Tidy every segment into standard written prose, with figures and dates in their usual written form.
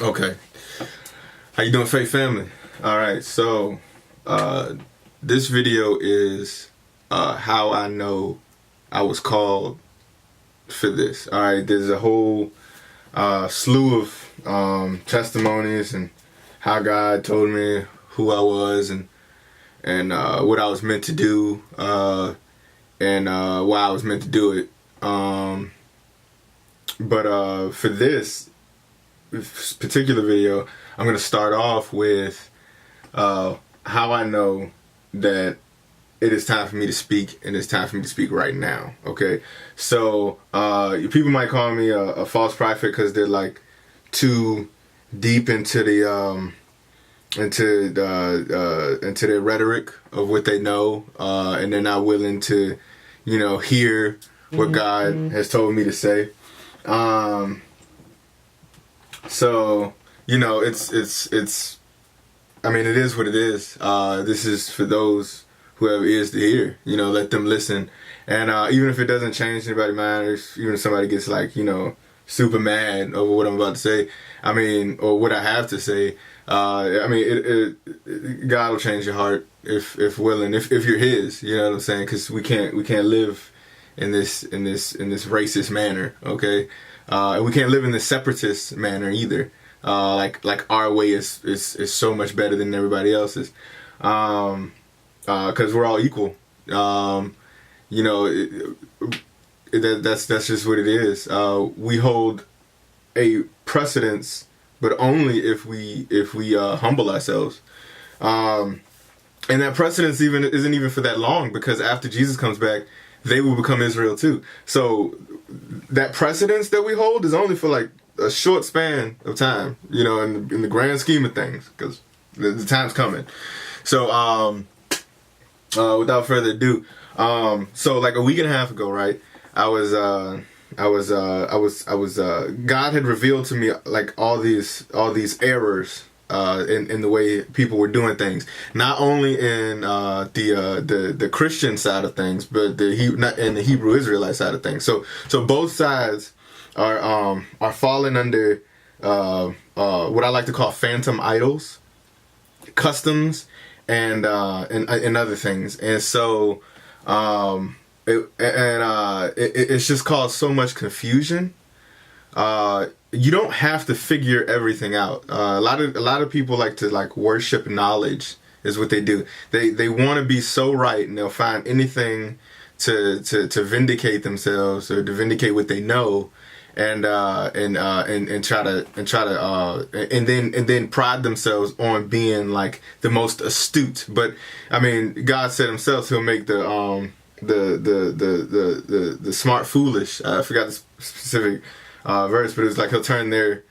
Okay. How you doing, Faith family? All right. So, this video is how I know I was called for this. All right. There's a whole slew of testimonies and how God told me who I was and what I was meant to do and why I was meant to do it. But for this particular video, I'm going to start off with how I know that it is time for me to speak, and it's time for me to speak right now. Okay, so people might call me a false prophet because they're like too deep into the into their rhetoric of what they know, and they're not willing to, hear what God has told me to say. So, it's I mean, it is what it is. This is for those who have ears to hear, let them listen. And even if it doesn't change anybody's mind, or even if somebody gets like, super mad over what I'm about to say, or what I have to say, God will change your heart if willing, if you're His, you know what I'm saying? Because we can't live in this racist manner, okay? And we can't live in this separatist manner either. Like our way is so much better than everybody else's, because we're all equal. That's just what it is. We hold a precedence, but only if we humble ourselves. And that precedence isn't even for that long, because after Jesus comes back, they will become Israel too. So that precedence that we hold is only for like a short span of time, in the grand scheme of things, because the time's coming. So without further ado, so like a week and a half ago, right, God had revealed to me like all these errors in the way people were doing things, not only in the Christian side of things, but in the Hebrew Israelite side of things. So both sides are falling under what I like to call phantom idols, customs, and other things. And so it's just caused so much confusion. You don't have to figure everything out. A lot of people like to worship knowledge is what they do. They want to be so right, and they'll find anything to vindicate themselves or to vindicate what they know, and then pride themselves on being like the most astute. But God said Himself He'll make the smart foolish. I forgot the specific verse, but it was like He'll turn their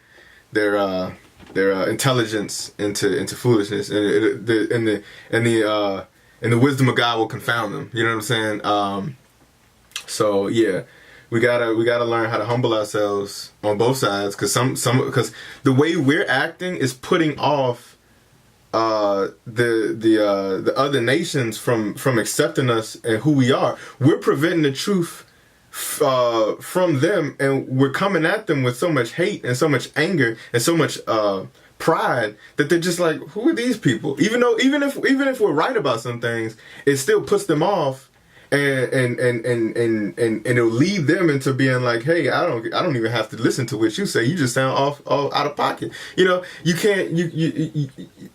intelligence into foolishness, and the wisdom of God will confound them. You know what I'm saying? So yeah, we gotta learn how to humble ourselves on both sides, because because the way we're acting is putting off the other nations from accepting us and who we are. We're preventing the truth from them, and we're coming at them with so much hate and so much anger and so much pride that they're just like, who are these people? Even if we're right about some things, it still puts them off, and it'll lead them into being like, hey, I don't even have to listen to what you say. You just sound off out of pocket. You can't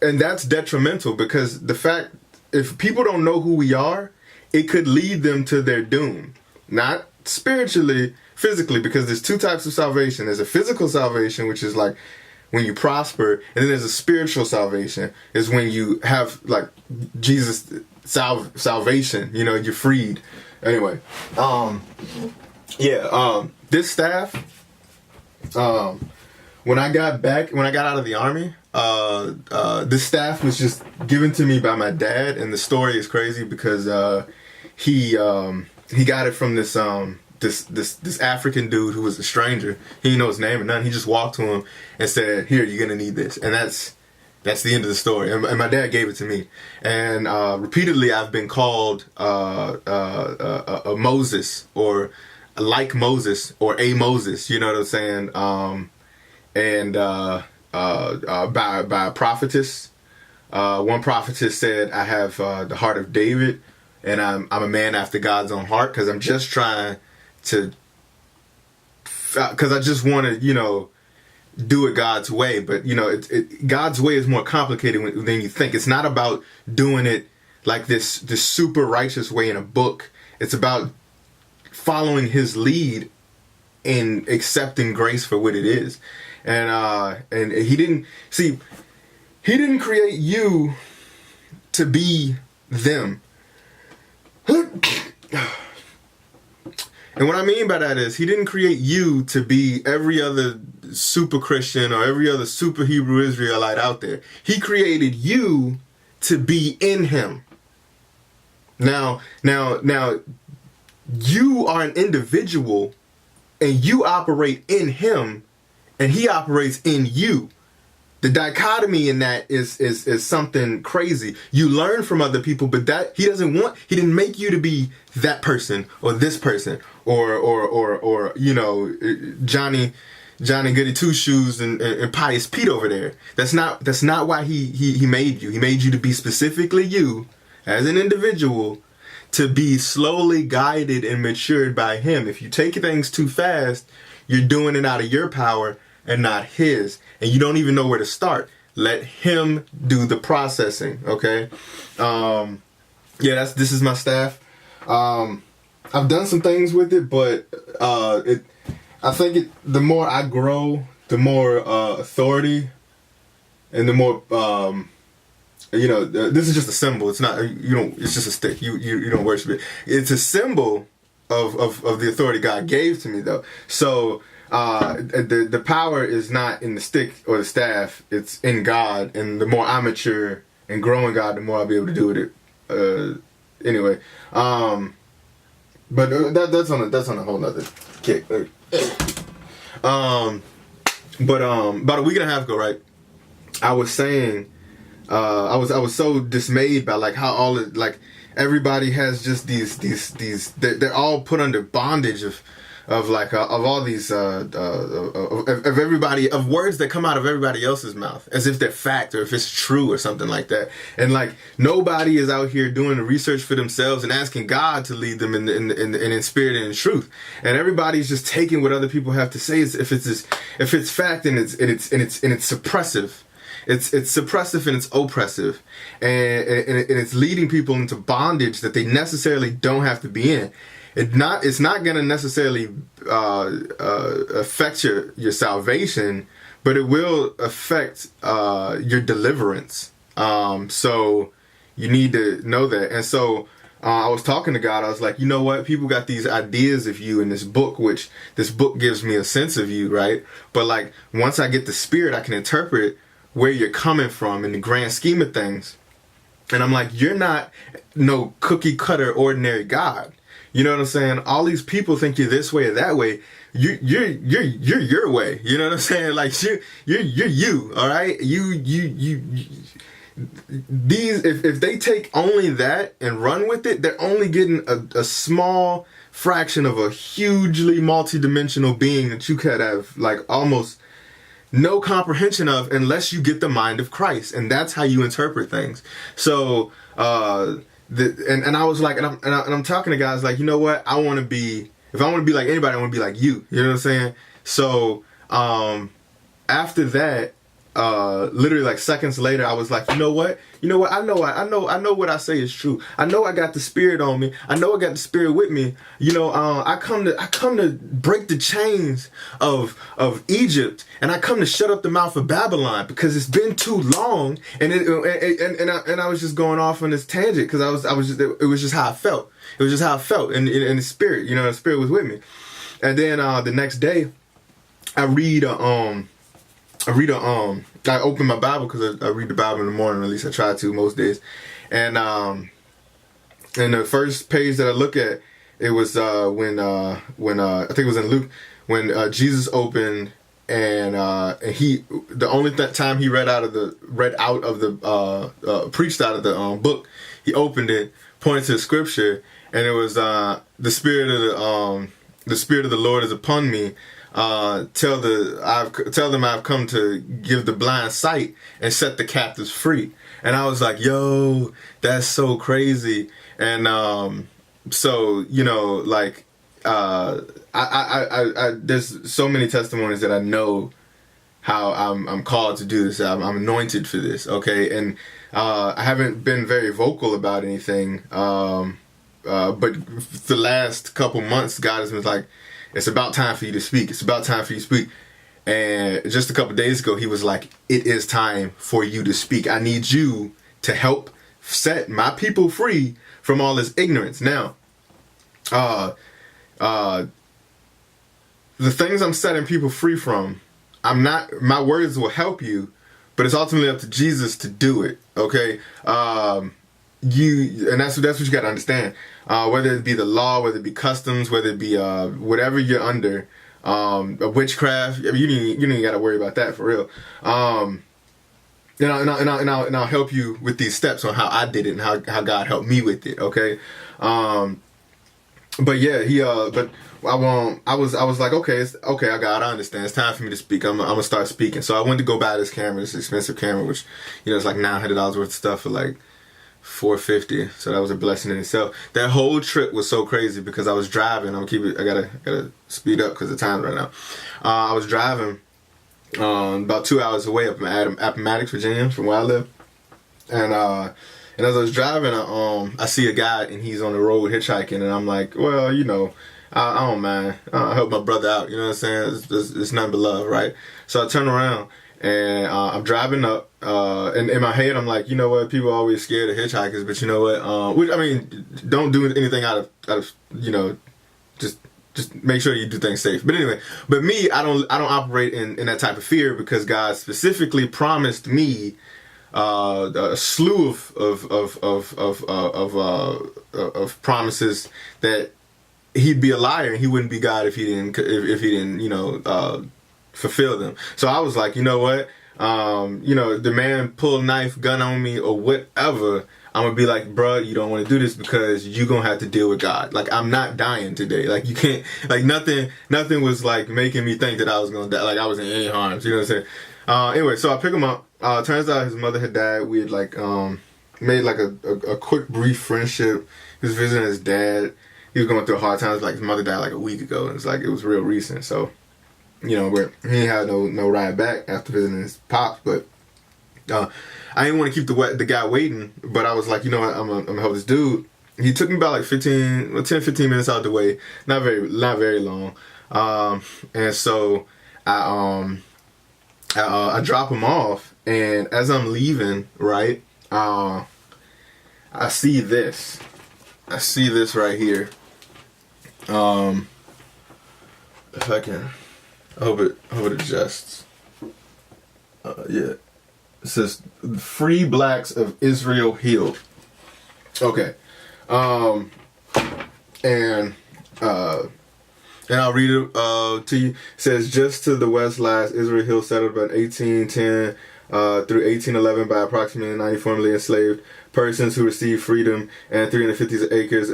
and that's detrimental, because the fact, if people don't know who we are, it could lead them to their doom. Not spiritually, physically, because there's two types of salvation. There's a physical salvation, which is like when you prosper, and then there's a spiritual salvation, is when you have like Jesus salvation, you're freed. Anyway, this staff, when I got out of the army, this staff was just given to me by my dad, and the story is crazy because he got it from this African dude who was a stranger. He didn't know his name or nothing. He just walked to him and said, "Here, you're gonna need this," and that's the end of the story. And my dad gave it to me. And repeatedly, I've been called a Moses, or like Moses, or a Moses. You know what I'm saying? by a prophetess. One prophetess said, "I have the heart of David, and I'm a man after God's own heart, because I'm just trying to, because I just want to, do it God's way." But God's way is more complicated than you think. It's not about doing it like this super righteous way in a book. It's about following His lead and accepting grace for what it is. And He didn't create you to be them. And what I mean by that is, He didn't create you to be every other super Christian or every other super Hebrew Israelite out there. He created you to be in Him. Now, you are an individual, and you operate in Him, and He operates in you. The dichotomy in that is something crazy. You learn from other people, but that He didn't make you to be that person or this person or Johnny Goody Two Shoes and Pious Pete over there. That's not why he made you. He made you to be specifically you as an individual, to be slowly guided and matured by Him. If you take things too fast, you're doing it out of your power and not His, and you don't even know where to start. Let Him do the processing. Okay. This is my staff. I've done some things with it, but I think the more I grow, the more authority, and the more this is just a symbol. It's not, it's just a stick. You don't worship it. It's a symbol of the authority God gave to me, though. So the power is not in the stick or the staff. It's in God. And the more I mature and grow in God, the more I'll be able to do it. Anyway, but that's on a whole nother kick. But about a week and a half ago, right? I was saying, I was so dismayed by like how everybody has just these they're all put under bondage of all these of everybody, of words that come out of everybody else's mouth as if they're fact or if it's true or something like that. And like nobody is out here doing the research for themselves and asking God to lead them in spirit and in truth. And everybody's just taking what other people have to say as if it's fact and it's suppressive. It's suppressive and it's oppressive, and it's leading people into bondage that they necessarily don't have to be in. It's not going to necessarily affect your salvation, but it will affect your deliverance. So you need to know that. And so I was talking to God. I was like, you know what? People got these ideas of you in this book, which this book gives me a sense of you, right? But like once I get the Spirit, I can interpret where you're coming from in the grand scheme of things. And I'm like, you're not no cookie cutter ordinary God. You know what I'm saying? All these people think you're this way or that way. You're your way. You know what I'm saying? Like you're you. All right. These if they take only that and run with it, they're only getting a small fraction of a hugely multidimensional being that you could have like almost no comprehension of unless you get the mind of Christ, and that's how you interpret things. So, and I was like, and I'm talking to guys like, you know what? If I want to be like anybody, I want to be like you. You know what I'm saying? So, after that, literally like seconds later, I was like, you know what? I know what I say is true. I know I got the Spirit on me. I know I got the Spirit with me. I come to break the chains of Egypt, and I come to shut up the mouth of Babylon because it's been too long. And I was just going off on this tangent because it was just how I felt. It was just how I felt in the Spirit. The Spirit was with me. And then the next day, I open my Bible because I read the Bible in the morning, or at least I try to most days. And the first page that I look at, it was when I think it was in Luke, when Jesus opened and he, the only time he preached out of the book, he opened it, pointed to the scripture, and it was the Spirit of the Lord is upon me. tell them I've come to give the blind sight and set the captives free. And I was like, yo, that's so crazy. And so, you know, like, there's so many testimonies that I know how I'm called to do this. I'm anointed for this, okay? And I haven't been very vocal about anything, but the last couple months, God has been like, it's about time for you to speak. It's about time for you to speak. And just a couple days ago, he was like, it is time for you to speak. I need you to help set my people free from all this ignorance. Now, the things I'm setting people free from, my words will help you, but it's ultimately up to Jesus to do it. Okay. And that's what you got to understand. Whether it be the law, whether it be customs, whether it be, whatever you're under, a witchcraft, I mean, you didn't got to worry about that for real. And I'll help you with these steps on how I did it and how God helped me with it. Okay. But yeah, but I was like, okay, I understand. It's time for me to speak. I'm gonna start speaking. So I went to go buy this camera, this expensive camera, which, you know, it's like $900 worth of stuff for like $450. So that was a blessing in itself. That whole trip was so crazy because I was driving. I gotta speed up because the time's right now. I was driving about 2 hours away up in Appomattox, Virginia, from where I live, and as I was driving, I see a guy and he's on the road hitchhiking, and I'm like, well, you know, I don't mind. I'll help my brother out. You know what I'm saying? It's nothing but love, right? So I turn around and I'm driving up, and in my head I'm like, you know what? People are always scared of hitchhikers, but you know what? Which, I mean, don't do anything out of you know, just make sure you do things safe. But anyway, but me, I don't operate in that type of fear because God specifically promised me a slew of promises that he'd be a liar and he wouldn't be God if he didn't you know fulfill them. So I was like, you know what, you know, the man pulled a knife, gun on me or whatever, I'm gonna be like, bruh, you don't want to do this because you gonna have to deal with God. Like, I'm not dying today. Like, you can't, like, nothing was like making me think that I was gonna die. Like, I was in any harms. You know what I'm saying? Anyway, so I pick him up. Turns out his mother had died. We had like made like a quick brief friendship. He was visiting his dad. He was going through hard times. Like, his mother died like a week ago, and it's like it was real recent. So, you know, he had no ride back after visiting his pops, but I didn't want to keep the guy waiting. But I was like, you know what, I'm gonna help this dude. He took me about like 10, 15 minutes out the way. Not very long. And so I drop him off, and as I'm leaving, right, I see this. I see this right here. If I can, I hope it adjusts. Yeah. It says, "Free Blacks of Israel Healed." Okay. And I'll read it to you. It says, just to the west lies Israel Hill, settled about 1810 through 1811 by approximately 90 formerly enslaved persons who received freedom and 350 acres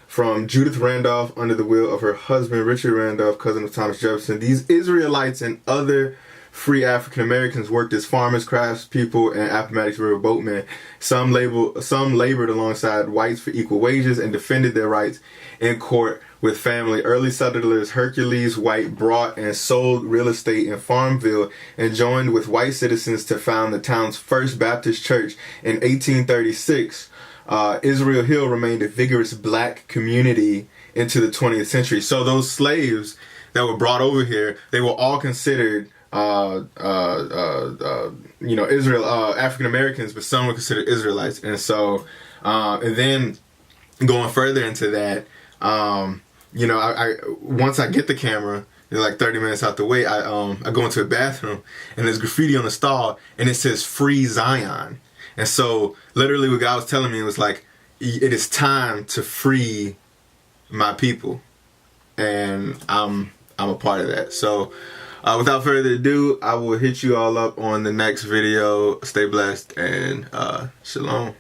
from Judith Randolph under the will of her husband, Richard Randolph, cousin of Thomas Jefferson. These Israelites and other free African Americans worked as farmers, craftspeople, and Appomattox River boatmen. Some labored alongside whites for equal wages and defended their rights in court with family. Early settlers Hercules White bought and sold real estate in Farmville and joined with white citizens to found the town's first Baptist church in 1836. Israel Hill remained a vigorous black community into the 20th century. So those slaves that were brought over here, they were all considered you know, African Americans, but some were considered Israelites. And so, and then going further into that, you know, I once I get the camera, like 30 minutes out the way, I go into a bathroom and there's graffiti on the stall and it says "Free Zion." And so literally what God was telling me was like, it is time to free my people. And I'm a part of that. So without further ado, I will hit you all up on the next video. Stay blessed and shalom.